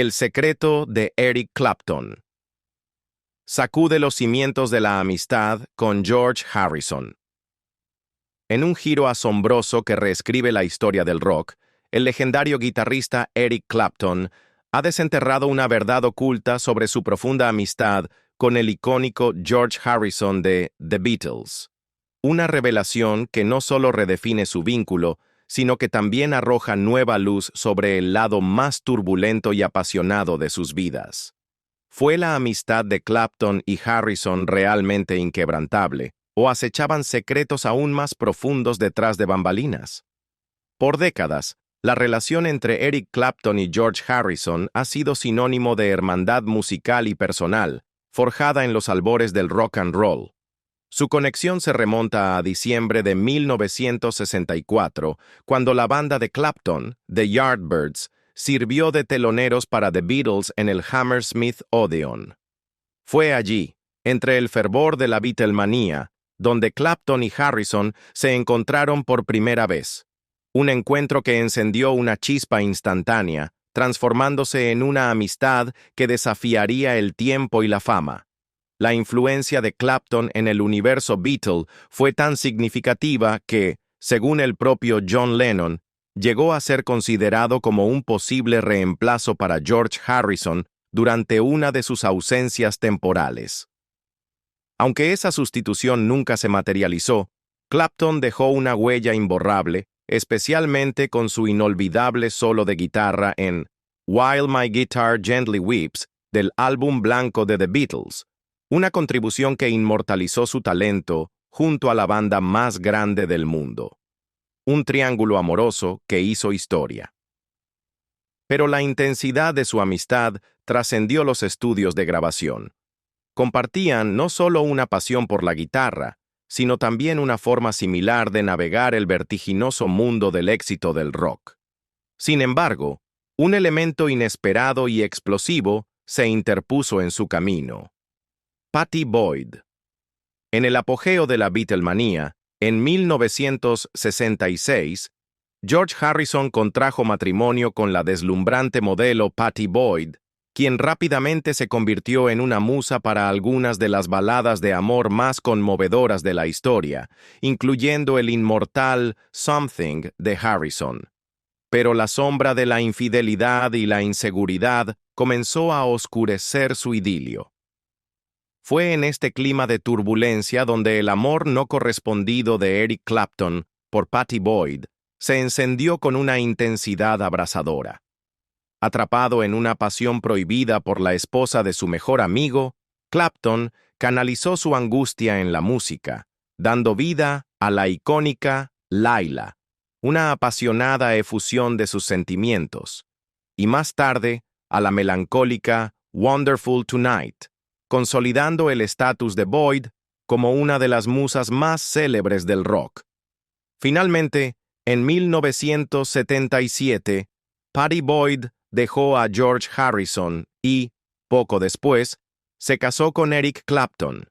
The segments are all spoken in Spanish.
El secreto de Eric Clapton. Sacude los cimientos de la amistad con George Harrison. En un giro asombroso que reescribe la historia del rock, el legendario guitarrista Eric Clapton ha desenterrado una verdad oculta sobre su profunda amistad con el icónico George Harrison de The Beatles. Una revelación que no solo redefine su vínculo, sino que también arroja nueva luz sobre el lado más turbulento y apasionado de sus vidas. ¿Fue la amistad de Clapton y Harrison realmente inquebrantable, o acechaban secretos aún más profundos detrás de bambalinas? Por décadas, la relación entre Eric Clapton y George Harrison ha sido sinónimo de hermandad musical y personal, forjada en los albores del rock and roll. Su conexión se remonta a diciembre de 1964, cuando la banda de Clapton, The Yardbirds, sirvió de teloneros para The Beatles en el Hammersmith Odeon. Fue allí, entre el fervor de la Beatlemanía, donde Clapton y Harrison se encontraron por primera vez. Un encuentro que encendió una chispa instantánea, transformándose en una amistad que desafiaría el tiempo y la fama. La influencia de Clapton en el universo Beatle fue tan significativa que, según el propio John Lennon, llegó a ser considerado como un posible reemplazo para George Harrison durante una de sus ausencias temporales. Aunque esa sustitución nunca se materializó, Clapton dejó una huella imborrable, especialmente con su inolvidable solo de guitarra en While My Guitar Gently Weeps del álbum blanco de The Beatles, una contribución que inmortalizó su talento junto a la banda más grande del mundo. Un triángulo amoroso que hizo historia. Pero la intensidad de su amistad trascendió los estudios de grabación. Compartían no solo una pasión por la guitarra, sino también una forma similar de navegar el vertiginoso mundo del éxito del rock. Sin embargo, un elemento inesperado y explosivo se interpuso en su camino. Pattie Boyd. En el apogeo de la Beatlemanía, en 1966, George Harrison contrajo matrimonio con la deslumbrante modelo Pattie Boyd, quien rápidamente se convirtió en una musa para algunas de las baladas de amor más conmovedoras de la historia, incluyendo el inmortal Something de Harrison. Pero la sombra de la infidelidad y la inseguridad comenzó a oscurecer su idilio. Fue en este clima de turbulencia donde el amor no correspondido de Eric Clapton por Pattie Boyd se encendió con una intensidad abrasadora. Atrapado en una pasión prohibida por la esposa de su mejor amigo, Clapton canalizó su angustia en la música, dando vida a la icónica Layla, una apasionada efusión de sus sentimientos, y más tarde a la melancólica Wonderful Tonight, consolidando el estatus de Boyd como una de las musas más célebres del rock. Finalmente, en 1977, Pattie Boyd dejó a George Harrison y, poco después, se casó con Eric Clapton.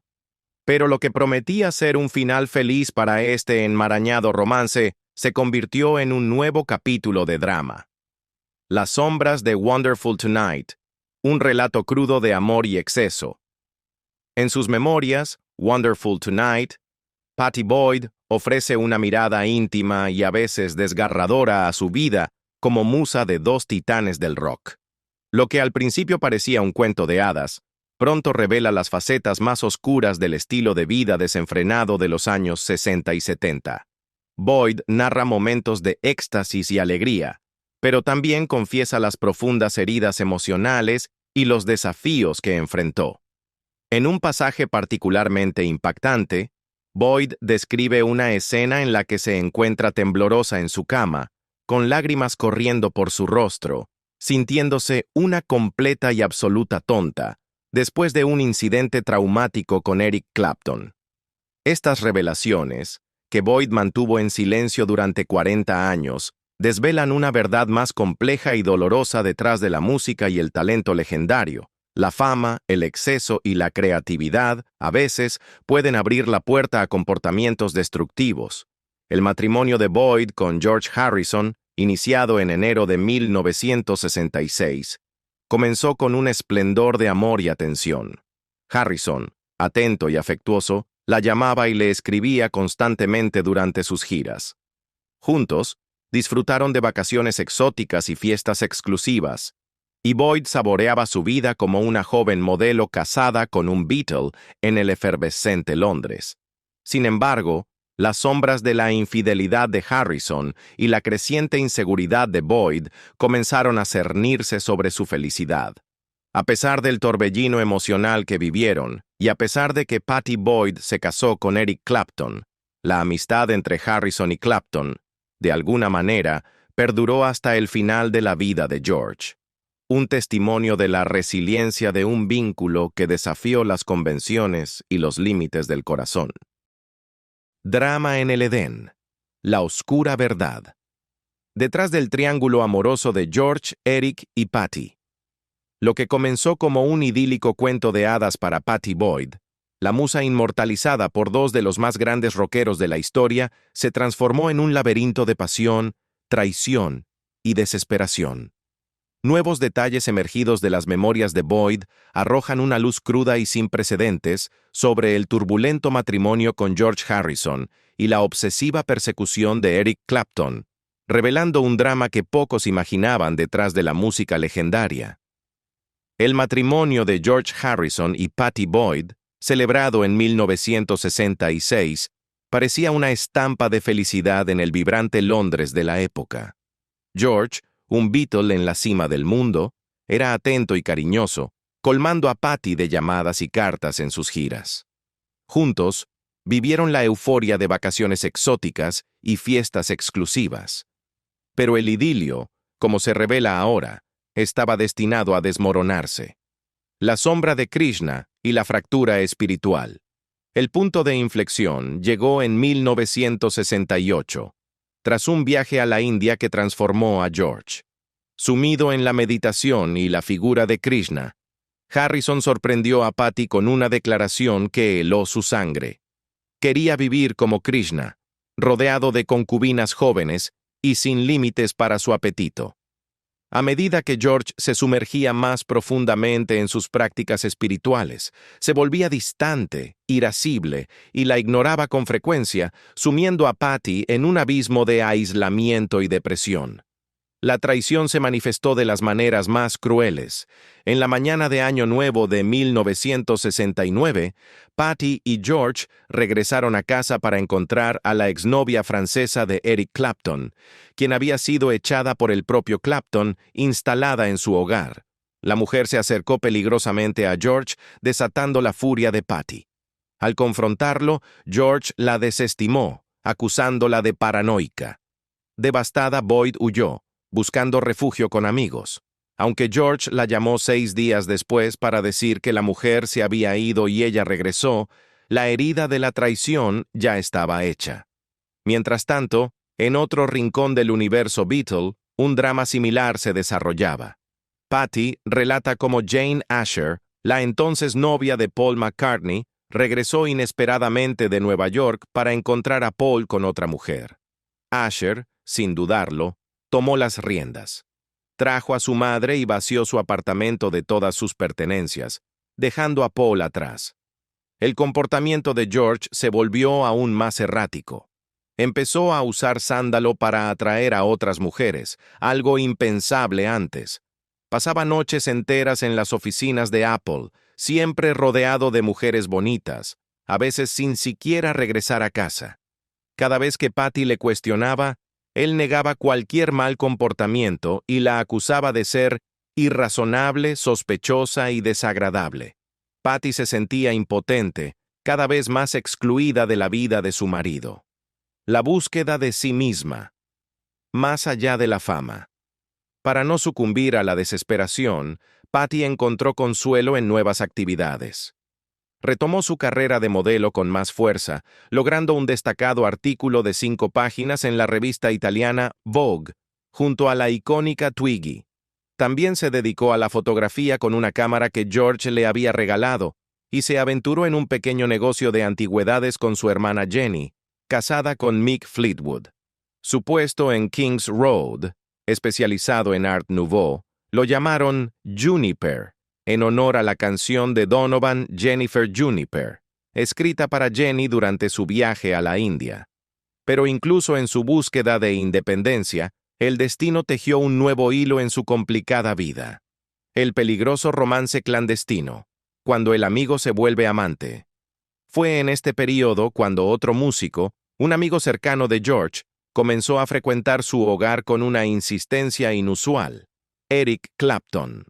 Pero lo que prometía ser un final feliz para este enmarañado romance se convirtió en un nuevo capítulo de drama. Las sombras de Wonderful Tonight, un relato crudo de amor y exceso. En sus memorias, Wonderful Tonight, Pattie Boyd ofrece una mirada íntima y a veces desgarradora a su vida como musa de dos titanes del rock. Lo que al principio parecía un cuento de hadas, pronto revela las facetas más oscuras del estilo de vida desenfrenado de los años 60 y 70. Boyd narra momentos de éxtasis y alegría, pero también confiesa las profundas heridas emocionales y los desafíos que enfrentó. En un pasaje particularmente impactante, Boyd describe una escena en la que se encuentra temblorosa en su cama, con lágrimas corriendo por su rostro, sintiéndose una completa y absoluta tonta, después de un incidente traumático con Eric Clapton. Estas revelaciones, que Boyd mantuvo en silencio durante 40 años, desvelan una verdad más compleja y dolorosa detrás de la música y el talento legendario. La fama, el exceso y la creatividad, a veces, pueden abrir la puerta a comportamientos destructivos. El matrimonio de Boyd con George Harrison, iniciado en enero de 1966, comenzó con un esplendor de amor y atención. Harrison, atento y afectuoso, la llamaba y le escribía constantemente durante sus giras. Juntos, disfrutaron de vacaciones exóticas y fiestas exclusivas, y Boyd saboreaba su vida como una joven modelo casada con un Beatle en el efervescente Londres. Sin embargo, las sombras de la infidelidad de Harrison y la creciente inseguridad de Boyd comenzaron a cernirse sobre su felicidad. A pesar del torbellino emocional que vivieron, y a pesar de que Patty Boyd se casó con Eric Clapton, la amistad entre Harrison y Clapton, de alguna manera, perduró hasta el final de la vida de George. Un testimonio de la resiliencia de un vínculo que desafió las convenciones y los límites del corazón. Drama en el Edén. La oscura verdad. Detrás del triángulo amoroso de George, Eric y Patty. Lo que comenzó como un idílico cuento de hadas para Patty Boyd, la musa inmortalizada por dos de los más grandes rockeros de la historia, se transformó en un laberinto de pasión, traición y desesperación. Nuevos detalles emergidos de las memorias de Boyd arrojan una luz cruda y sin precedentes sobre el turbulento matrimonio con George Harrison y la obsesiva persecución de Eric Clapton, revelando un drama que pocos imaginaban detrás de la música legendaria. El matrimonio de George Harrison y Patty Boyd, celebrado en 1966, parecía una estampa de felicidad en el vibrante Londres de la época. George, un Beatle en la cima del mundo, era atento y cariñoso, colmando a Patty de llamadas y cartas en sus giras. Juntos, vivieron la euforia de vacaciones exóticas y fiestas exclusivas. Pero el idilio, como se revela ahora, estaba destinado a desmoronarse. La sombra de Krishna y la fractura espiritual. El punto de inflexión llegó en 1968, tras un viaje a la India que transformó a George. Sumido en la meditación y la figura de Krishna, Harrison sorprendió a Patty con una declaración que heló su sangre. Quería vivir como Krishna, rodeado de concubinas jóvenes y sin límites para su apetito. A medida que George se sumergía más profundamente en sus prácticas espirituales, se volvía distante, irascible, y la ignoraba con frecuencia, sumiendo a Patty en un abismo de aislamiento y depresión. La traición se manifestó de las maneras más crueles. En la mañana de Año Nuevo de 1969, Patty y George regresaron a casa para encontrar a la exnovia francesa de Eric Clapton, quien había sido echada por el propio Clapton, instalada en su hogar. La mujer se acercó peligrosamente a George, desatando la furia de Patty. Al confrontarlo, George la desestimó, acusándola de paranoica. Devastada, Boyd huyó, buscando refugio con amigos. Aunque George la llamó 6 días después para decir que la mujer se había ido y ella regresó, la herida de la traición ya estaba hecha. Mientras tanto, en otro rincón del universo Beatle, un drama similar se desarrollaba. Patty relata cómo Jane Asher, la entonces novia de Paul McCartney, regresó inesperadamente de Nueva York para encontrar a Paul con otra mujer. Asher, sin dudarlo, tomó las riendas. Trajo a su madre y vació su apartamento de todas sus pertenencias, dejando a Paul atrás. El comportamiento de George se volvió aún más errático. Empezó a usar sándalo para atraer a otras mujeres, algo impensable antes. Pasaba noches enteras en las oficinas de Apple, siempre rodeado de mujeres bonitas, a veces sin siquiera regresar a casa. Cada vez que Patty le cuestionaba, él negaba cualquier mal comportamiento y la acusaba de ser irrazonable, sospechosa y desagradable. Patty se sentía impotente, cada vez más excluida de la vida de su marido. La búsqueda de sí misma, más allá de la fama. Para no sucumbir a la desesperación, Patty encontró consuelo en nuevas actividades. Retomó su carrera de modelo con más fuerza, logrando un destacado artículo de 5 páginas en la revista italiana Vogue, junto a la icónica Twiggy. También se dedicó a la fotografía con una cámara que George le había regalado, y se aventuró en un pequeño negocio de antigüedades con su hermana Jenny, casada con Mick Fleetwood. Su puesto en King's Road, especializado en Art Nouveau, Lo llamaron Juniper, en honor a la canción de Donovan Jennifer Juniper, escrita para Jenny durante su viaje a la India. Pero incluso en su búsqueda de independencia, el destino tejió un nuevo hilo en su complicada vida. El peligroso romance clandestino, cuando el amigo se vuelve amante. Fue en este periodo cuando otro músico, un amigo cercano de George, comenzó a frecuentar su hogar con una insistencia inusual: Eric Clapton.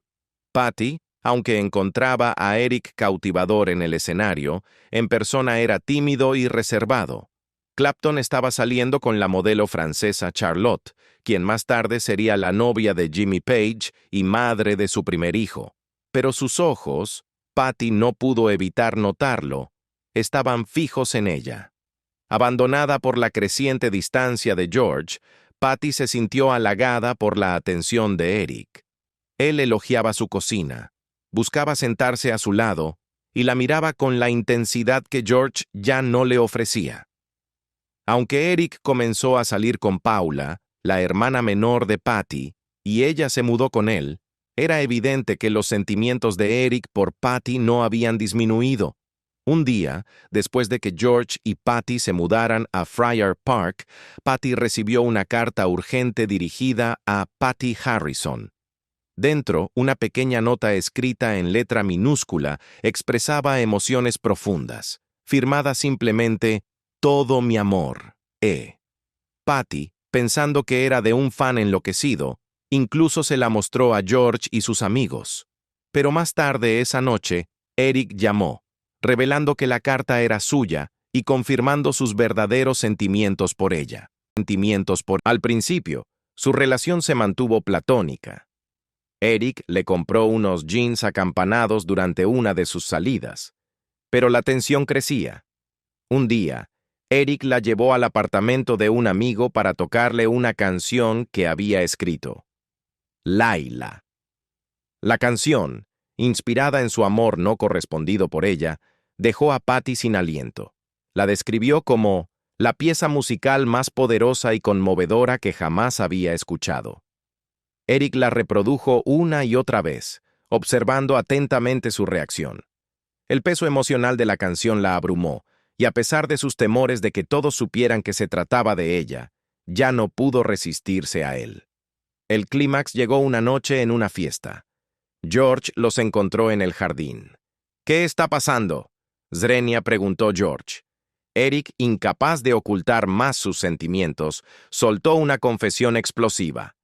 Patty, aunque encontraba a Eric cautivador en el escenario, en persona era tímido y reservado. Clapton estaba saliendo con la modelo francesa Charlotte, quien más tarde sería la novia de Jimmy Page y madre de su primer hijo. Pero sus ojos, Patty no pudo evitar notarlo, estaban fijos en ella. Abandonada por la creciente distancia de George, Patty se sintió halagada por la atención de Eric. Él elogiaba su cocina, buscaba sentarse a su lado y la miraba con la intensidad que George ya no le ofrecía. Aunque Eric comenzó a salir con Paula, la hermana menor de Patty, y ella se mudó con él, era evidente que los sentimientos de Eric por Patty no habían disminuido. Un día, después de que George y Patty se mudaran a Friar Park, Patty recibió una carta urgente dirigida a Patty Harrison. Dentro, una pequeña nota escrita en letra minúscula expresaba emociones profundas, firmada simplemente «Todo mi amor, E». Patty, pensando que era de un fan enloquecido, incluso se la mostró a George y sus amigos. Pero más tarde esa noche, Eric llamó, revelando que la carta era suya y confirmando sus verdaderos sentimientos por ella. Al principio, su relación se mantuvo platónica. Eric le compró unos jeans acampanados durante una de sus salidas, pero la tensión crecía. Un día, Eric la llevó al apartamento de un amigo para tocarle una canción que había escrito. Laila. La canción, inspirada en su amor no correspondido por ella, dejó a Patty sin aliento. La describió como la pieza musical más poderosa y conmovedora que jamás había escuchado. Eric la reprodujo una y otra vez, observando atentamente su reacción. El peso emocional de la canción la abrumó, y a pesar de sus temores de que todos supieran que se trataba de ella, ya no pudo resistirse a él. El clímax llegó una noche en una fiesta. George los encontró en el jardín. «¿Qué está pasando?», Zrenia preguntó George. Eric, incapaz de ocultar más sus sentimientos, soltó una confesión explosiva.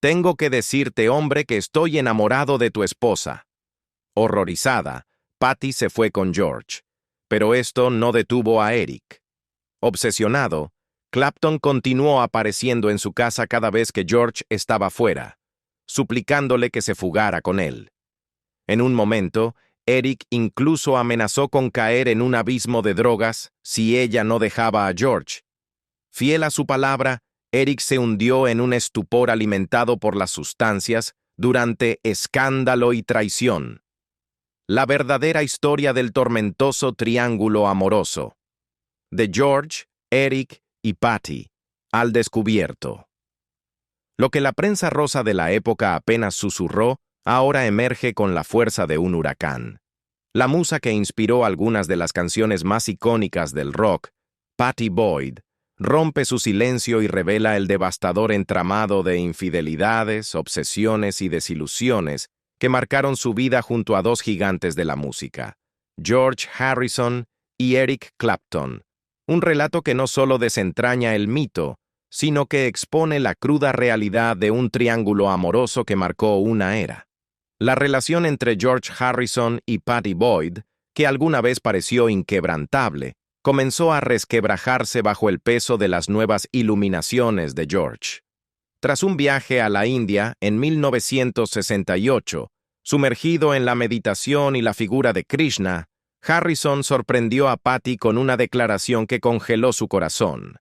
«Tengo que decirte, hombre, que estoy enamorado de tu esposa». Horrorizada, Patty se fue con George. Pero esto no detuvo a Eric. Obsesionado, Clapton continuó apareciendo en su casa cada vez que George estaba fuera, suplicándole que se fugara con él. En un momento, Eric incluso amenazó con caer en un abismo de drogas si ella no dejaba a George. Fiel a su palabra, Eric se hundió en un estupor alimentado por las sustancias durante escándalo y traición. La verdadera historia del tormentoso triángulo amoroso. De George, Eric y Patty, al descubierto. Lo que la prensa rosa de la época apenas susurró, ahora emerge con la fuerza de un huracán. La musa que inspiró algunas de las canciones más icónicas del rock, Patty Boyd, rompe su silencio y revela el devastador entramado de infidelidades, obsesiones y desilusiones que marcaron su vida junto a dos gigantes de la música, George Harrison y Eric Clapton. Un relato que no solo desentraña el mito, sino que expone la cruda realidad de un triángulo amoroso que marcó una era. La relación entre George Harrison y Patty Boyd, que alguna vez pareció inquebrantable, comenzó a resquebrajarse bajo el peso de las nuevas iluminaciones de George. Tras un viaje a la India en 1968, sumergido en la meditación y la figura de Krishna, Harrison sorprendió a Patty con una declaración que congeló su corazón.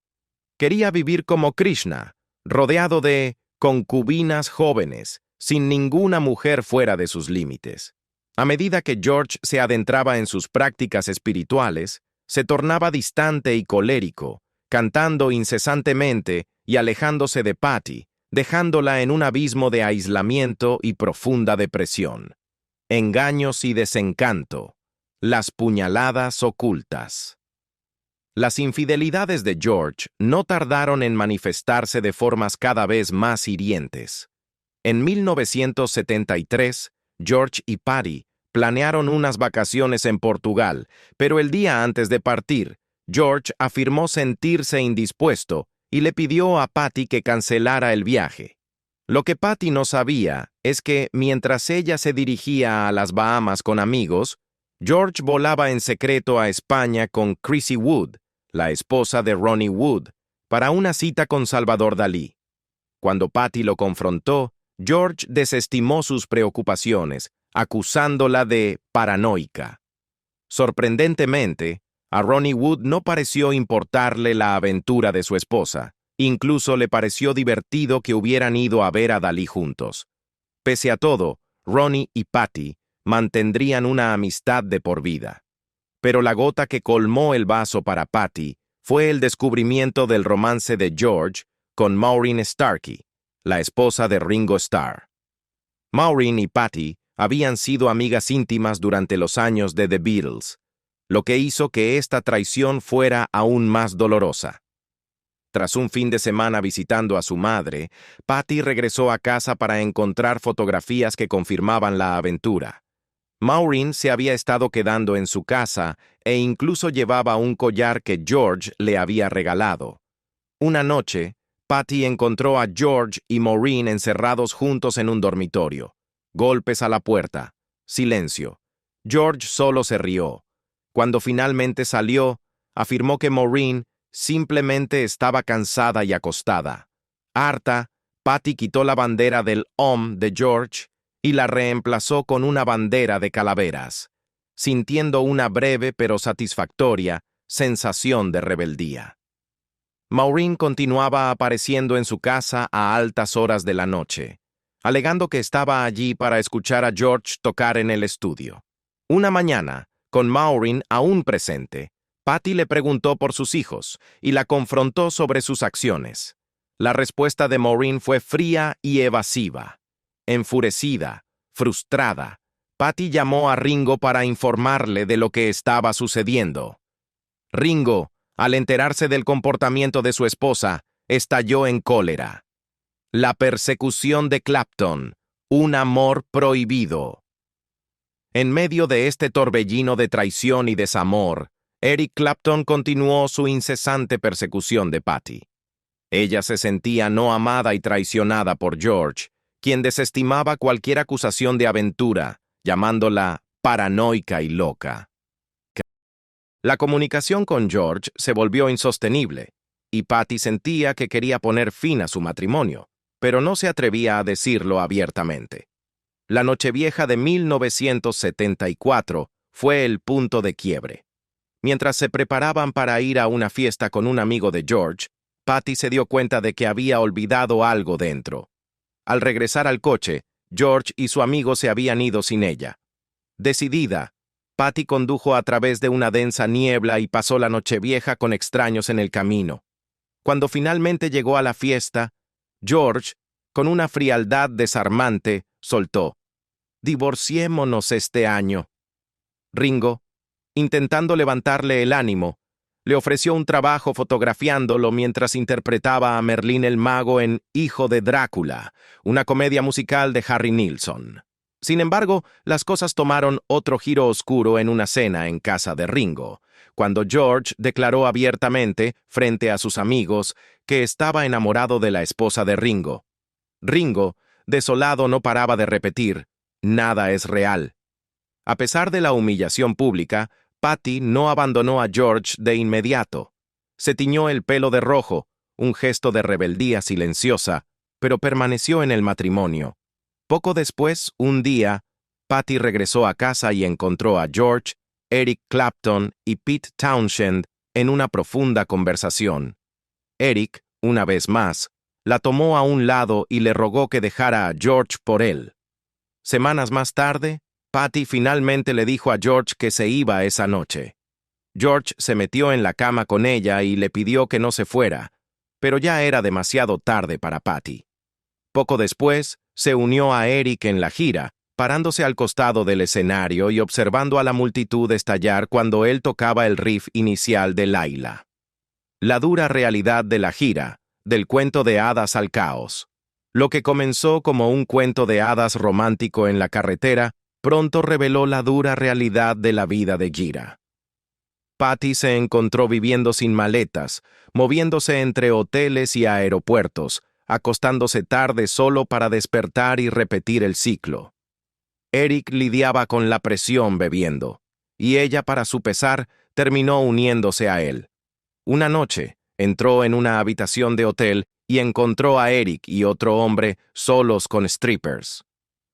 Quería vivir como Krishna, rodeado de concubinas jóvenes, sin ninguna mujer fuera de sus límites. A medida que George se adentraba en sus prácticas espirituales, se tornaba distante y colérico, cantando incesantemente y alejándose de Patty, dejándola en un abismo de aislamiento y profunda depresión. Engaños y desencanto. Las puñaladas ocultas. Las infidelidades de George no tardaron en manifestarse de formas cada vez más hirientes. En 1973, George y Patty planearon unas vacaciones en Portugal, pero el día antes de partir, George afirmó sentirse indispuesto y le pidió a Patty que cancelara el viaje. Lo que Patty no sabía es que, mientras ella se dirigía a las Bahamas con amigos, George volaba en secreto a España con Chrissy Wood, la esposa de Ronnie Wood, para una cita con Salvador Dalí. Cuando Patty lo confrontó, George desestimó sus preocupaciones, acusándola de paranoica. Sorprendentemente, a Ronnie Wood no pareció importarle la aventura de su esposa. Incluso le pareció divertido que hubieran ido a ver a Dalí juntos. Pese a todo, Ronnie y Patty mantendrían una amistad de por vida. Pero la gota que colmó el vaso para Patty fue el descubrimiento del romance de George con Maureen Starkey, la esposa de Ringo Starr. Maureen y Patty habían sido amigas íntimas durante los años de The Beatles, lo que hizo que esta traición fuera aún más dolorosa. Tras un fin de semana visitando a su madre, Patty regresó a casa para encontrar fotografías que confirmaban la aventura. Maureen se había estado quedando en su casa e incluso llevaba un collar que George le había regalado. Una noche, Patty encontró a George y Maureen encerrados juntos en un dormitorio. Golpes a la puerta. Silencio. George solo se rió. Cuando finalmente salió, afirmó que Maureen simplemente estaba cansada y acostada. Harta, Patty quitó la bandera del OM de George y la reemplazó con una bandera de calaveras, sintiendo una breve pero satisfactoria sensación de rebeldía. Maureen continuaba apareciendo en su casa a altas horas de la noche, alegando que estaba allí para escuchar a George tocar en el estudio. Una mañana, con Maureen aún presente, Patty le preguntó por sus hijos y la confrontó sobre sus acciones. La respuesta de Maureen fue fría y evasiva. Enfurecida, frustrada, Patty llamó a Ringo para informarle de lo que estaba sucediendo. Ringo, al enterarse del comportamiento de su esposa, estalló en cólera. La persecución de Clapton, un amor prohibido. En medio de este torbellino de traición y desamor, Eric Clapton continuó su incesante persecución de Patty. Ella se sentía no amada y traicionada por George, quien desestimaba cualquier acusación de aventura, llamándola paranoica y loca. La comunicación con George se volvió insostenible, y Patty sentía que quería poner fin a su matrimonio, pero no se atrevía a decirlo abiertamente. La Nochevieja de 1974 fue el punto de quiebre. Mientras se preparaban para ir a una fiesta con un amigo de George, Patty se dio cuenta de que había olvidado algo dentro. Al regresar al coche, George y su amigo se habían ido sin ella. Decidida, Patty condujo a través de una densa niebla y pasó la Nochevieja con extraños en el camino. Cuando finalmente llegó a la fiesta, George, con una frialdad desarmante, soltó: «Divorciémonos este año». Ringo, intentando levantarle el ánimo, le ofreció un trabajo fotografiándolo mientras interpretaba a Merlín el Mago en Hijo de Drácula, una comedia musical de Harry Nilsson. Sin embargo, las cosas tomaron otro giro oscuro en una cena en casa de Ringo, cuando George declaró abiertamente, frente a sus amigos, que estaba enamorado de la esposa de Ringo. Ringo, desolado, no paraba de repetir: «Nada es real». A pesar de la humillación pública, Patty no abandonó a George de inmediato. Se tiñó el pelo de rojo, un gesto de rebeldía silenciosa, pero permaneció en el matrimonio. Poco después, un día, Patty regresó a casa y encontró a George, Eric Clapton y Pete Townshend en una profunda conversación. Eric, una vez más, la tomó a un lado y le rogó que dejara a George por él. Semanas más tarde, Patty finalmente le dijo a George que se iba esa noche. George se metió en la cama con ella y le pidió que no se fuera, pero ya era demasiado tarde para Patty. Poco después, se unió a Eric en la gira, parándose al costado del escenario y observando a la multitud estallar cuando él tocaba el riff inicial de Laila. La dura realidad de la gira, del cuento de hadas al caos. Lo que comenzó como un cuento de hadas romántico en la carretera, pronto reveló la dura realidad de la vida de Gira. Patty se encontró viviendo sin maletas, moviéndose entre hoteles y aeropuertos, acostándose tarde solo para despertar y repetir el ciclo. Eric lidiaba con la presión bebiendo, y ella, para su pesar, terminó uniéndose a él. Una noche, entró en una habitación de hotel y encontró a Eric y otro hombre solos con strippers.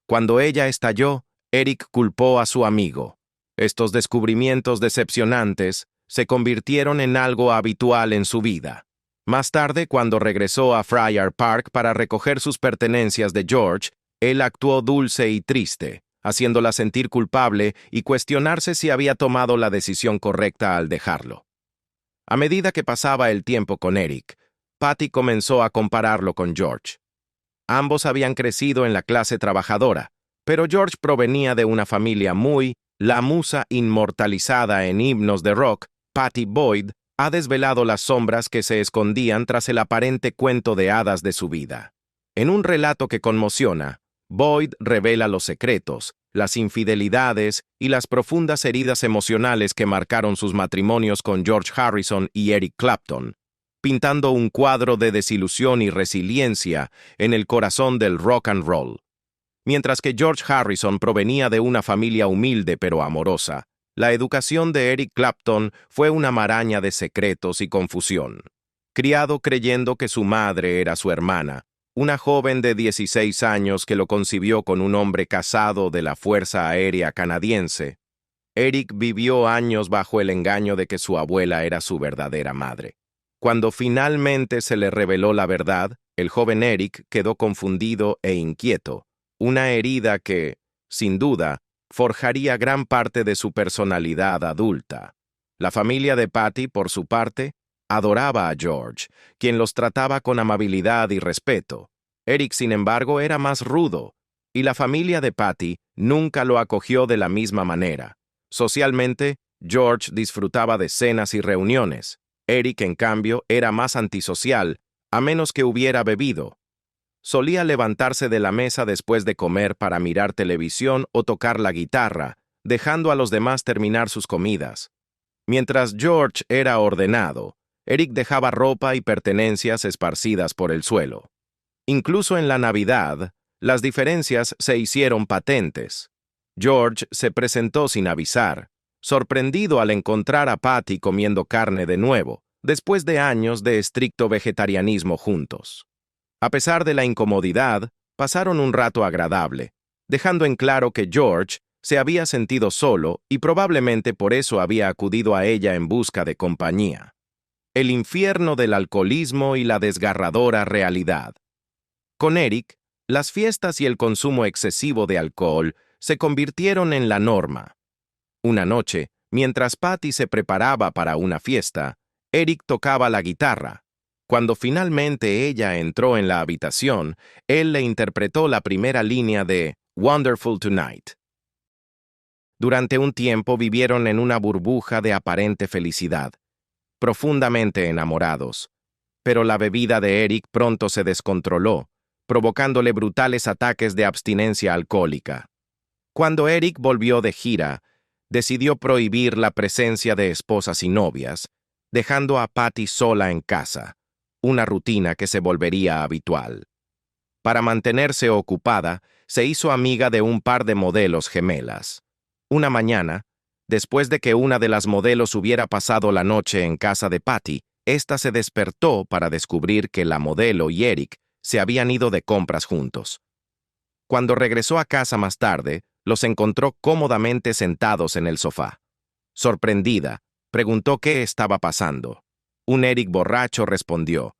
Cuando ella estalló, Eric culpó a su amigo. Estos descubrimientos decepcionantes se convirtieron en algo habitual en su vida. Más tarde, cuando regresó a Friar Park para recoger sus pertenencias de George, él actuó dulce y triste, haciéndola sentir culpable y cuestionarse si había tomado la decisión correcta al dejarlo. A medida que pasaba el tiempo con Eric, Patty comenzó a compararlo con George. Ambos habían crecido en la clase trabajadora, pero George provenía de una familia la musa inmortalizada en himnos de rock, Patty Boyd, ha desvelado las sombras que se escondían tras el aparente cuento de hadas de su vida. En un relato que conmociona, Boyd revela los secretos, las infidelidades y las profundas heridas emocionales que marcaron sus matrimonios con George Harrison y Eric Clapton, pintando un cuadro de desilusión y resiliencia en el corazón del rock and roll. Mientras que George Harrison provenía de una familia humilde pero amorosa, la educación de Eric Clapton fue una maraña de secretos y confusión. Criado creyendo que su madre era su hermana, una joven de 16 años que lo concibió con un hombre casado de la Fuerza Aérea Canadiense, Eric vivió años bajo el engaño de que su abuela era su verdadera madre. Cuando finalmente se le reveló la verdad, el joven Eric quedó confundido e inquieto, una herida que, sin duda, forjaría gran parte de su personalidad adulta. La familia de Patty, por su parte, adoraba a George, quien los trataba con amabilidad y respeto. Eric, sin embargo, era más rudo, y la familia de Patty nunca lo acogió de la misma manera. Socialmente, George disfrutaba de cenas y reuniones. Eric, en cambio, era más antisocial, a menos que hubiera bebido. Solía levantarse de la mesa después de comer para mirar televisión o tocar la guitarra, dejando a los demás terminar sus comidas. Mientras George era ordenado, Eric dejaba ropa y pertenencias esparcidas por el suelo. Incluso en la Navidad, las diferencias se hicieron patentes. George se presentó sin avisar, sorprendido al encontrar a Patty comiendo carne de nuevo, después de años de estricto vegetarianismo juntos. A pesar de la incomodidad, pasaron un rato agradable, dejando en claro que George se había sentido solo y probablemente por eso había acudido a ella en busca de compañía. El infierno del alcoholismo y la desgarradora realidad. Con Eric, las fiestas y el consumo excesivo de alcohol se convirtieron en la norma. Una noche, mientras Patty se preparaba para una fiesta, Eric tocaba la guitarra. Cuando finalmente ella entró en la habitación, él le interpretó la primera línea de Wonderful Tonight. Durante un tiempo vivieron en una burbuja de aparente felicidad, profundamente enamorados. Pero la bebida de Eric pronto se descontroló, provocándole brutales ataques de abstinencia alcohólica. Cuando Eric volvió de gira, decidió prohibir la presencia de esposas y novias, dejando a Patty sola en casa, una rutina que se volvería habitual. Para mantenerse ocupada, se hizo amiga de un par de modelos gemelas. Una mañana, después de que una de las modelos hubiera pasado la noche en casa de Patty, ésta se despertó para descubrir que la modelo y Eric se habían ido de compras juntos. Cuando regresó a casa más tarde, los encontró cómodamente sentados en el sofá. Sorprendida, preguntó qué estaba pasando. Un Eric borracho respondió: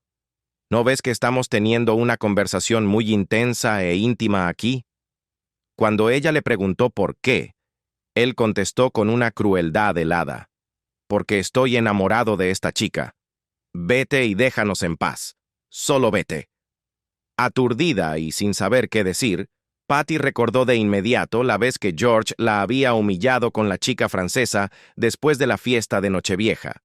¿No ves que estamos teniendo una conversación muy intensa e íntima aquí? Cuando ella le preguntó por qué, él contestó con una crueldad helada: porque estoy enamorado de esta chica. Vete y déjanos en paz. Solo vete. Aturdida y sin saber qué decir, Patty recordó de inmediato la vez que George la había humillado con la chica francesa después de la fiesta de Nochevieja.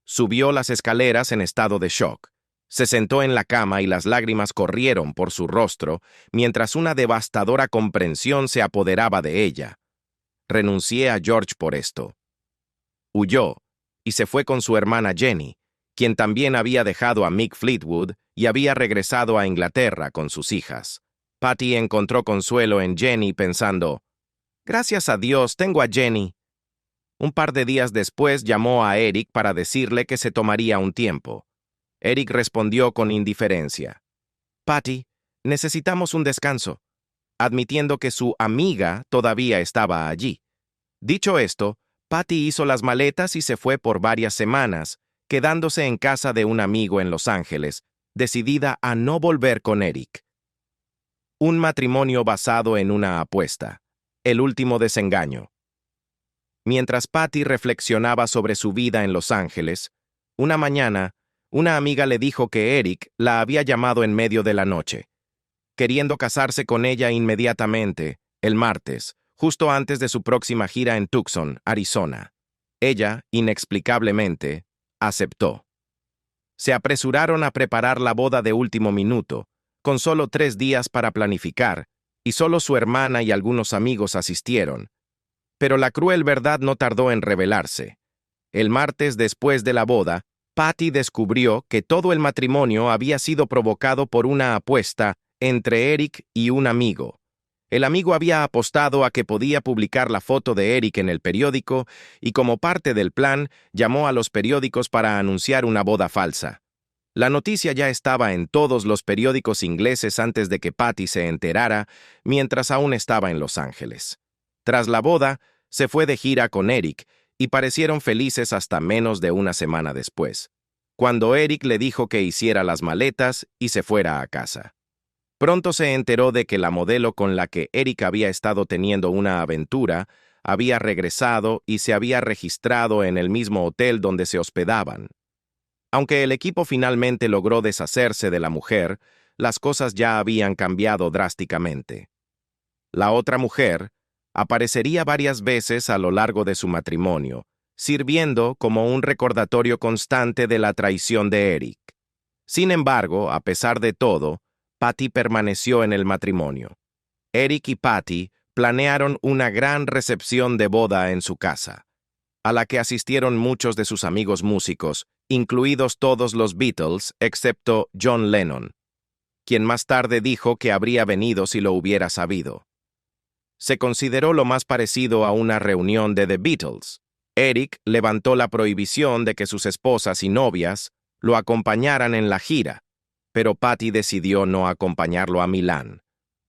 Subió las escaleras en estado de shock. Se sentó en la cama y las lágrimas corrieron por su rostro mientras una devastadora comprensión se apoderaba de ella. Renuncié a George por esto. Huyó y se fue con su hermana Jenny, quien también había dejado a Mick Fleetwood y había regresado a Inglaterra con sus hijas. Patty encontró consuelo en Jenny pensando, «Gracias a Dios, tengo a Jenny». Un par de días después llamó a Eric para decirle que se tomaría un tiempo. Eric respondió con indiferencia. «Patty, necesitamos un descanso», admitiendo que su amiga todavía estaba allí. Dicho esto, Patty hizo las maletas y se fue por varias semanas, quedándose en casa de un amigo en Los Ángeles, decidida a no volver con Eric. Un matrimonio basado en una apuesta. El último desengaño. Mientras Patty reflexionaba sobre su vida en Los Ángeles, una mañana, una amiga le dijo que Eric la había llamado en medio de la noche, queriendo casarse con ella inmediatamente, el martes, justo antes de su próxima gira en Tucson, Arizona. Ella, inexplicablemente, aceptó. Se apresuraron a preparar la boda de último minuto, con solo 3 días para planificar, y solo su hermana y algunos amigos asistieron. Pero la cruel verdad no tardó en revelarse. El martes después de la boda, Patty descubrió que todo el matrimonio había sido provocado por una apuesta entre Eric y un amigo. El amigo había apostado a que podía publicar la foto de Eric en el periódico y como parte del plan, llamó a los periódicos para anunciar una boda falsa. La noticia ya estaba en todos los periódicos ingleses antes de que Patty se enterara, mientras aún estaba en Los Ángeles. Tras la boda, se fue de gira con Eric y parecieron felices hasta menos de una semana después, cuando Eric le dijo que hiciera las maletas y se fuera a casa. Pronto se enteró de que la modelo con la que Eric había estado teniendo una aventura había regresado y se había registrado en el mismo hotel donde se hospedaban. Aunque el equipo finalmente logró deshacerse de la mujer, las cosas ya habían cambiado drásticamente. La otra mujer aparecería varias veces a lo largo de su matrimonio, sirviendo como un recordatorio constante de la traición de Eric. Sin embargo, a pesar de todo, Patty permaneció en el matrimonio. Eric y Patty planearon una gran recepción de boda en su casa, a la que asistieron muchos de sus amigos músicos, incluidos todos los Beatles, excepto John Lennon, quien más tarde dijo que habría venido si lo hubiera sabido. Se consideró lo más parecido a una reunión de The Beatles. Eric levantó la prohibición de que sus esposas y novias lo acompañaran en la gira, pero Patty decidió no acompañarlo a Milán.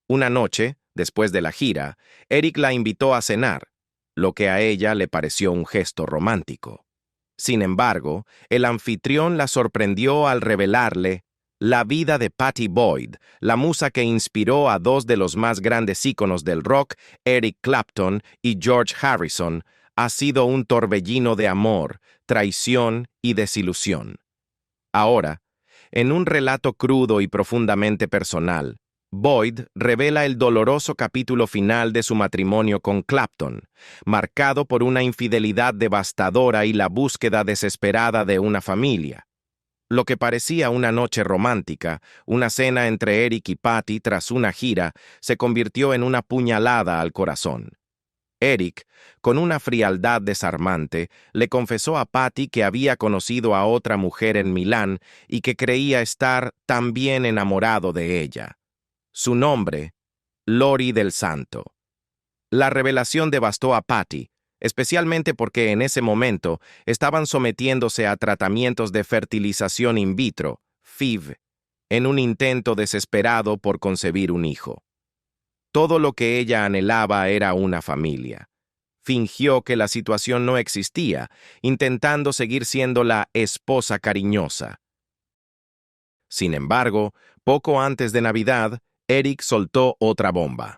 Una noche, después de la gira, Eric la invitó a cenar, lo que a ella le pareció un gesto romántico. Sin embargo, el anfitrión la sorprendió al revelarle la vida de Pattie Boyd, la musa que inspiró a 2 de los más grandes íconos del rock, Eric Clapton y George Harrison, ha sido un torbellino de amor, traición y desilusión. Ahora, en un relato crudo y profundamente personal, Boyd revela el doloroso capítulo final de su matrimonio con Clapton, marcado por una infidelidad devastadora y la búsqueda desesperada de una familia. Lo que parecía una noche romántica, una cena entre Eric y Patty tras una gira, se convirtió en una puñalada al corazón. Eric, con una frialdad desarmante, le confesó a Patty que había conocido a otra mujer en Milán y que creía estar también enamorado de ella. Su nombre, Lori del Santo. La revelación devastó a Patty, especialmente porque en ese momento estaban sometiéndose a tratamientos de fertilización in vitro, FIV, en un intento desesperado por concebir un hijo. Todo lo que ella anhelaba era una familia. Fingió que la situación no existía, intentando seguir siendo la esposa cariñosa. Sin embargo, poco antes de Navidad, Eric soltó otra bomba.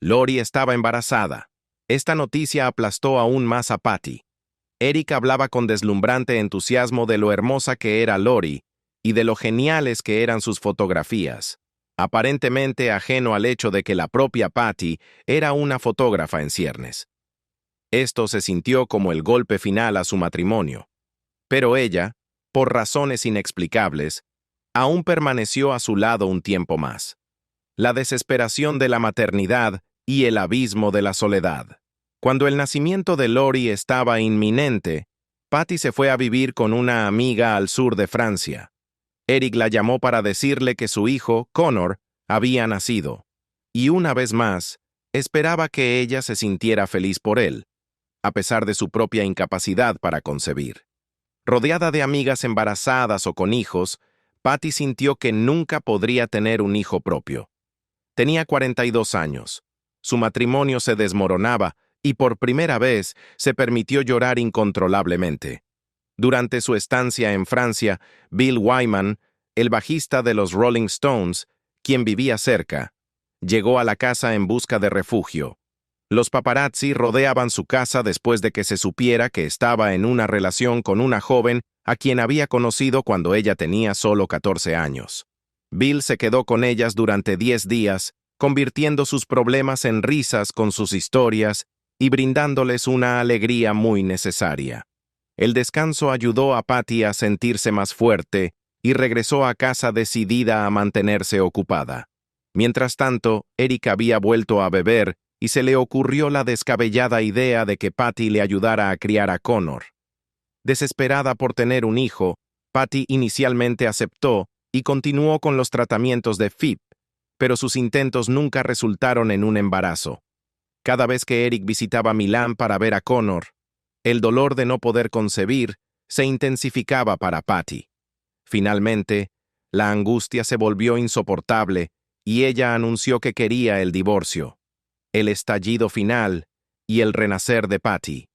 Lori estaba embarazada. Esta noticia aplastó aún más a Patty. Eric hablaba con deslumbrante entusiasmo de lo hermosa que era Lori y de lo geniales que eran sus fotografías. aparentemente ajeno al hecho de que la propia Patty era una fotógrafa en ciernes. Esto se sintió como el golpe final a su matrimonio. Pero ella, por razones inexplicables, aún permaneció a su lado un tiempo más. La desesperación de la maternidad y el abismo de la soledad. Cuando el nacimiento de Lori estaba inminente, Patty se fue a vivir con una amiga al sur de Francia. Eric la llamó para decirle que su hijo, Connor, había nacido. Y una vez más, esperaba que ella se sintiera feliz por él, a pesar de su propia incapacidad para concebir. Rodeada de amigas embarazadas o con hijos, Patty sintió que nunca podría tener un hijo propio. Tenía 42 años. Su matrimonio se desmoronaba y por primera vez se permitió llorar incontrolablemente. Durante su estancia en Francia, Bill Wyman, el bajista de los Rolling Stones, quien vivía cerca, llegó a la casa en busca de refugio. Los paparazzi rodeaban su casa después de que se supiera que estaba en una relación con una joven a quien había conocido cuando ella tenía solo 14 años. Bill se quedó con ellas durante 10 días, convirtiendo sus problemas en risas con sus historias y brindándoles una alegría muy necesaria. El descanso ayudó a Patty a sentirse más fuerte y regresó a casa decidida a mantenerse ocupada. Mientras tanto, Eric había vuelto a beber y se le ocurrió la descabellada idea de que Patty le ayudara a criar a Connor. Desesperada por tener un hijo, Patty inicialmente aceptó y continuó con los tratamientos de FIP, pero sus intentos nunca resultaron en un embarazo. Cada vez que Eric visitaba Milán para ver a Connor, el dolor de no poder concebir se intensificaba para Patty. Finalmente, la angustia se volvió insoportable y ella anunció que quería el divorcio, el estallido final y el renacer de Patty.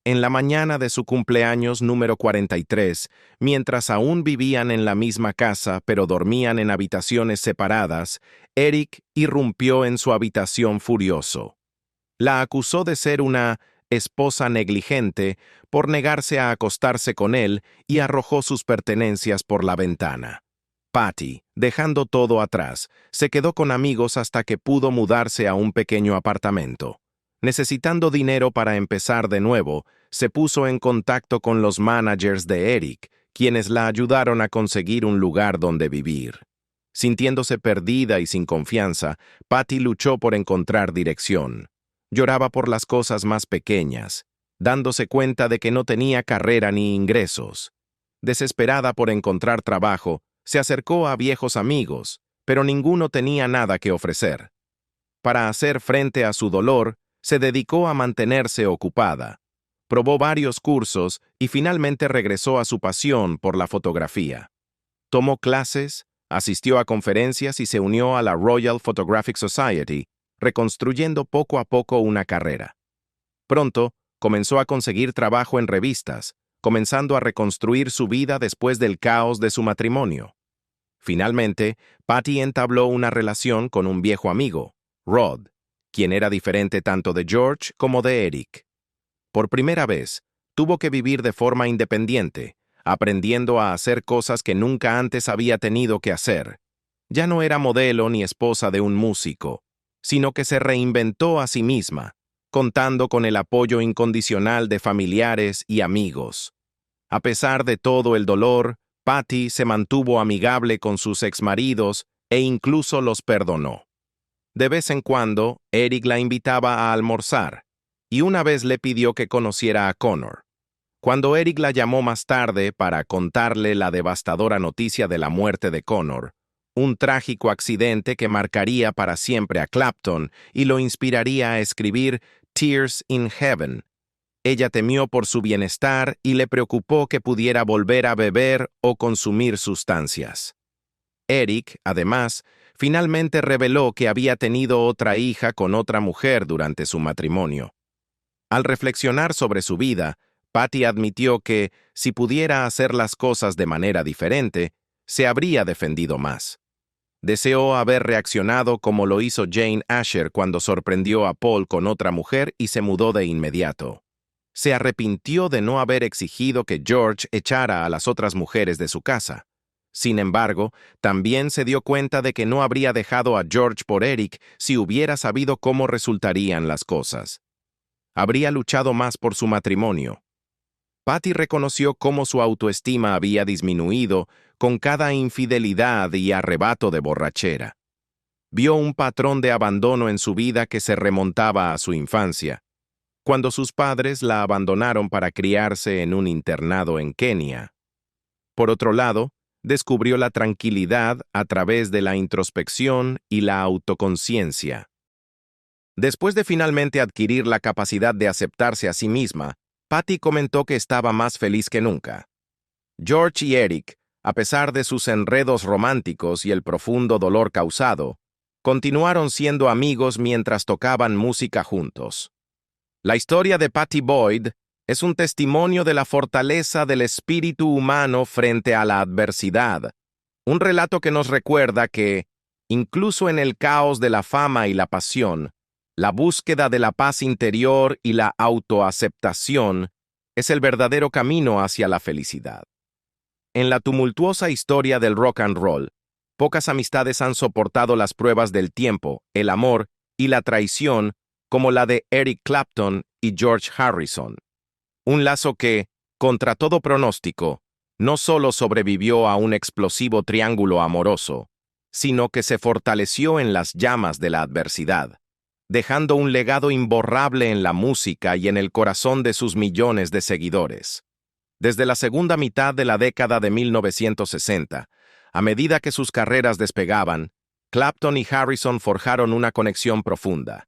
En la mañana de su cumpleaños número 43, mientras aún vivían en la misma casa pero dormían en habitaciones separadas, Eric irrumpió en su habitación furioso. La acusó de ser una esposa negligente por negarse a acostarse con él y arrojó sus pertenencias por la ventana. Patty, dejando todo atrás, se quedó con amigos hasta que pudo mudarse a un pequeño apartamento. Necesitando dinero para empezar de nuevo, se puso en contacto con los managers de Eric, quienes la ayudaron a conseguir un lugar donde vivir. Sintiéndose perdida y sin confianza, Patty luchó por encontrar dirección. Lloraba por las cosas más pequeñas, dándose cuenta de que no tenía carrera ni ingresos. Desesperada por encontrar trabajo, se acercó a viejos amigos, pero ninguno tenía nada que ofrecer. Para hacer frente a su dolor, se dedicó a mantenerse ocupada. Probó varios cursos y finalmente regresó a su pasión por la fotografía. Tomó clases, asistió a conferencias y se unió a la Royal Photographic Society, reconstruyendo poco a poco una carrera. Pronto, comenzó a conseguir trabajo en revistas, comenzando a reconstruir su vida después del caos de su matrimonio. Finalmente, Patty entabló una relación con un viejo amigo, Rod, quien era diferente tanto de George como de Eric. Por primera vez, tuvo que vivir de forma independiente, aprendiendo a hacer cosas que nunca antes había tenido que hacer. Ya no era modelo ni esposa de un músico, sino que se reinventó a sí misma, contando con el apoyo incondicional de familiares y amigos. A pesar de todo el dolor, Patty se mantuvo amigable con sus exmaridos e incluso los perdonó. De vez en cuando, Eric la invitaba a almorzar, y una vez le pidió que conociera a Connor. Cuando Eric la llamó más tarde para contarle la devastadora noticia de la muerte de Connor, un trágico accidente que marcaría para siempre a Clapton y lo inspiraría a escribir Tears in Heaven, ella temió por su bienestar y le preocupó que pudiera volver a beber o consumir sustancias. Eric, además, finalmente reveló que había tenido otra hija con otra mujer durante su matrimonio. Al reflexionar sobre su vida, Patty admitió que, si pudiera hacer las cosas de manera diferente, se habría defendido más. Deseó haber reaccionado como lo hizo Jane Asher cuando sorprendió a Paul con otra mujer y se mudó de inmediato. Se arrepintió de no haber exigido que George echara a las otras mujeres de su casa. Sin embargo, también se dio cuenta de que no habría dejado a George por Eric si hubiera sabido cómo resultarían las cosas. Habría luchado más por su matrimonio. Patty reconoció cómo su autoestima había disminuido con cada infidelidad y arrebato de borrachera. Vio un patrón de abandono en su vida que se remontaba a su infancia, cuando sus padres la abandonaron para criarse en un internado en Kenia. Por otro lado, descubrió la tranquilidad a través de la introspección y la autoconciencia. Después de finalmente adquirir la capacidad de aceptarse a sí misma, Patty comentó que estaba más feliz que nunca. George y Eric, a pesar de sus enredos románticos y el profundo dolor causado, continuaron siendo amigos mientras tocaban música juntos. La historia de Patty Boyd es un testimonio de la fortaleza del espíritu humano frente a la adversidad, un relato que nos recuerda que, incluso en el caos de la fama y la pasión, la búsqueda de la paz interior y la autoaceptación es el verdadero camino hacia la felicidad. En la tumultuosa historia del rock and roll, pocas amistades han soportado las pruebas del tiempo, el amor y la traición como la de Eric Clapton y George Harrison. Un lazo que, contra todo pronóstico, no solo sobrevivió a un explosivo triángulo amoroso, sino que se fortaleció en las llamas de la adversidad, dejando un legado imborrable en la música y en el corazón de sus millones de seguidores. Desde la segunda mitad de la década de 1960, a medida que sus carreras despegaban, Clapton y Harrison forjaron una conexión profunda.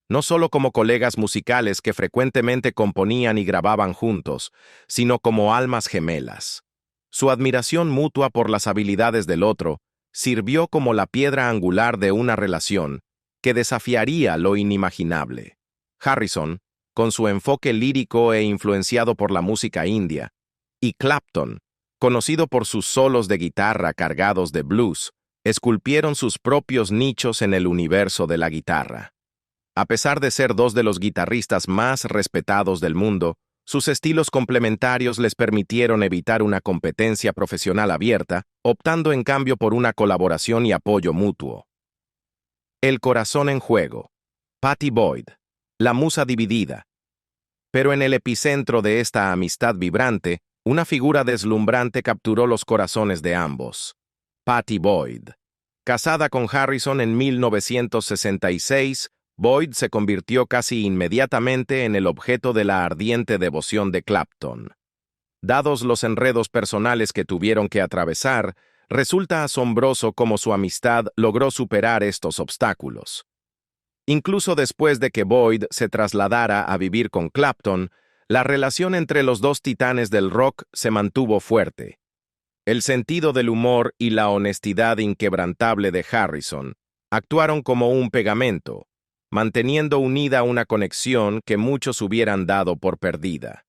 No solo como colegas musicales que frecuentemente componían y grababan juntos, sino como almas gemelas. Su admiración mutua por las habilidades del otro sirvió como la piedra angular de una relación que desafiaría lo inimaginable. Harrison, con su enfoque lírico e influenciado por la música india, y Clapton, conocido por sus solos de guitarra cargados de blues, esculpieron sus propios nichos en el universo de la guitarra. A pesar de ser dos de los guitarristas más respetados del mundo, sus estilos complementarios les permitieron evitar una competencia profesional abierta, optando en cambio por una colaboración y apoyo mutuo. El corazón en juego. Patty Boyd, la musa dividida. Pero en el epicentro de esta amistad vibrante, una figura deslumbrante capturó los corazones de ambos. Patty Boyd. Casada con Harrison en 1966, Boyd se convirtió casi inmediatamente en el objeto de la ardiente devoción de Clapton. Dados los enredos personales que tuvieron que atravesar, resulta asombroso cómo su amistad logró superar estos obstáculos. Incluso después de que Boyd se trasladara a vivir con Clapton, la relación entre los dos titanes del rock se mantuvo fuerte. El sentido del humor y la honestidad inquebrantable de Harrison actuaron como un pegamento, manteniendo unida una conexión que muchos hubieran dado por perdida.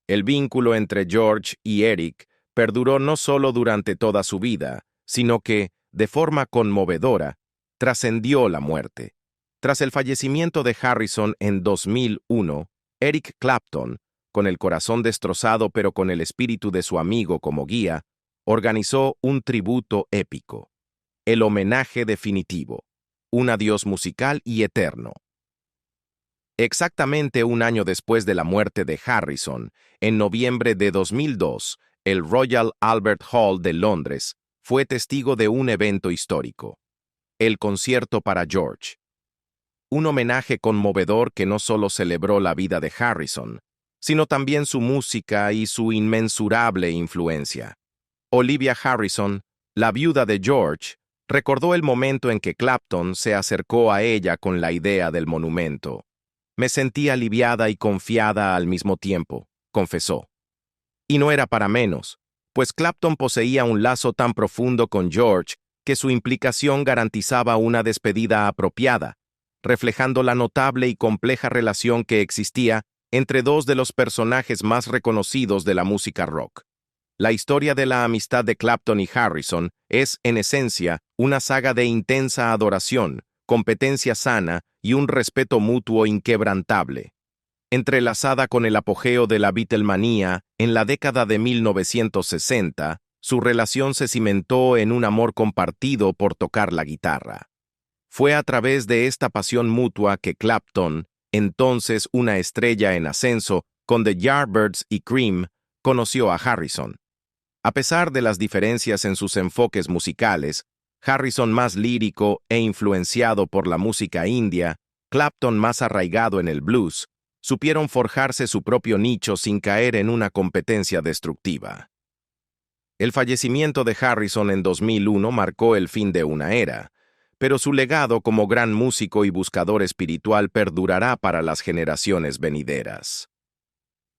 El vínculo entre George y Eric perduró no solo durante toda su vida, sino que, de forma conmovedora, trascendió la muerte. Tras el fallecimiento de Harrison en 2001, Eric Clapton, con el corazón destrozado pero con el espíritu de su amigo como guía, organizó un tributo épico, el homenaje definitivo, un adiós musical y eterno. Exactamente un año después de la muerte de Harrison, en noviembre de 2002, el Royal Albert Hall de Londres fue testigo de un evento histórico, el concierto para George. Un homenaje conmovedor que no solo celebró la vida de Harrison, sino también su música y su inmensurable influencia. Olivia Harrison, la viuda de George, recordó el momento en que Clapton se acercó a ella con la idea del monumento. Me sentí aliviada y confiada al mismo tiempo, confesó. Y no era para menos, pues Clapton poseía un lazo tan profundo con George que su implicación garantizaba una despedida apropiada, reflejando la notable y compleja relación que existía entre dos de los personajes más reconocidos de la música rock. La historia de la amistad de Clapton y Harrison es, en esencia, una saga de intensa adoración, competencia sana y un respeto mutuo inquebrantable. Entrelazada con el apogeo de la Beatlemanía en la década de 1960, su relación se cimentó en un amor compartido por tocar la guitarra. Fue a través de esta pasión mutua que Clapton, entonces una estrella en ascenso con The Yardbirds y Cream, conoció a Harrison. A pesar de las diferencias en sus enfoques musicales, Harrison más lírico e influenciado por la música india, Clapton más arraigado en el blues, supieron forjarse su propio nicho sin caer en una competencia destructiva. El fallecimiento de Harrison en 2001 marcó el fin de una era, pero su legado como gran músico y buscador espiritual perdurará para las generaciones venideras.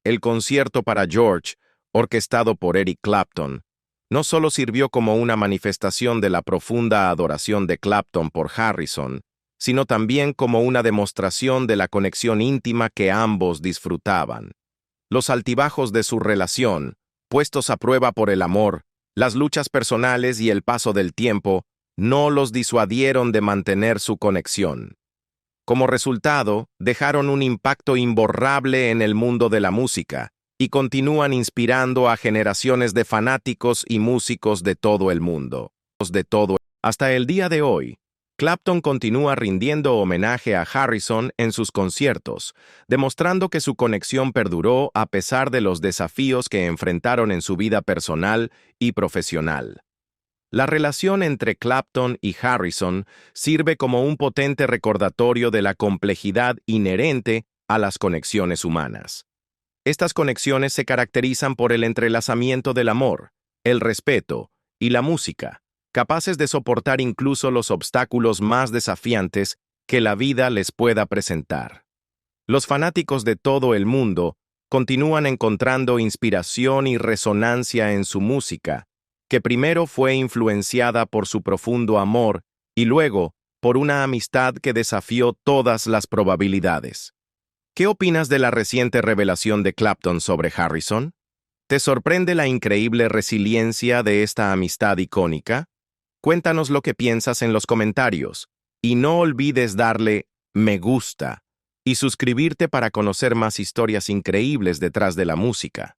El concierto para George, orquestado por Eric Clapton, no solo sirvió como una manifestación de la profunda adoración de Clapton por Harrison, sino también como una demostración de la conexión íntima que ambos disfrutaban. Los altibajos de su relación, puestos a prueba por el amor, las luchas personales y el paso del tiempo, no los disuadieron de mantener su conexión. Como resultado, dejaron un impacto imborrable en el mundo de la música y continúan inspirando a generaciones de fanáticos y músicos de todo el mundo. Hasta el día de hoy, Clapton continúa rindiendo homenaje a Harrison en sus conciertos, demostrando que su conexión perduró a pesar de los desafíos que enfrentaron en su vida personal y profesional. La relación entre Clapton y Harrison sirve como un potente recordatorio de la complejidad inherente a las conexiones humanas. Estas conexiones se caracterizan por el entrelazamiento del amor, el respeto y la música, capaces de soportar incluso los obstáculos más desafiantes que la vida les pueda presentar. Los fanáticos de todo el mundo continúan encontrando inspiración y resonancia en su música, que primero fue influenciada por su profundo amor y luego por una amistad que desafió todas las probabilidades. ¿Qué opinas de la reciente revelación de Clapton sobre Harrison? ¿Te sorprende la increíble resiliencia de esta amistad icónica? Cuéntanos lo que piensas en los comentarios y no olvides darle me gusta y suscribirte para conocer más historias increíbles detrás de la música.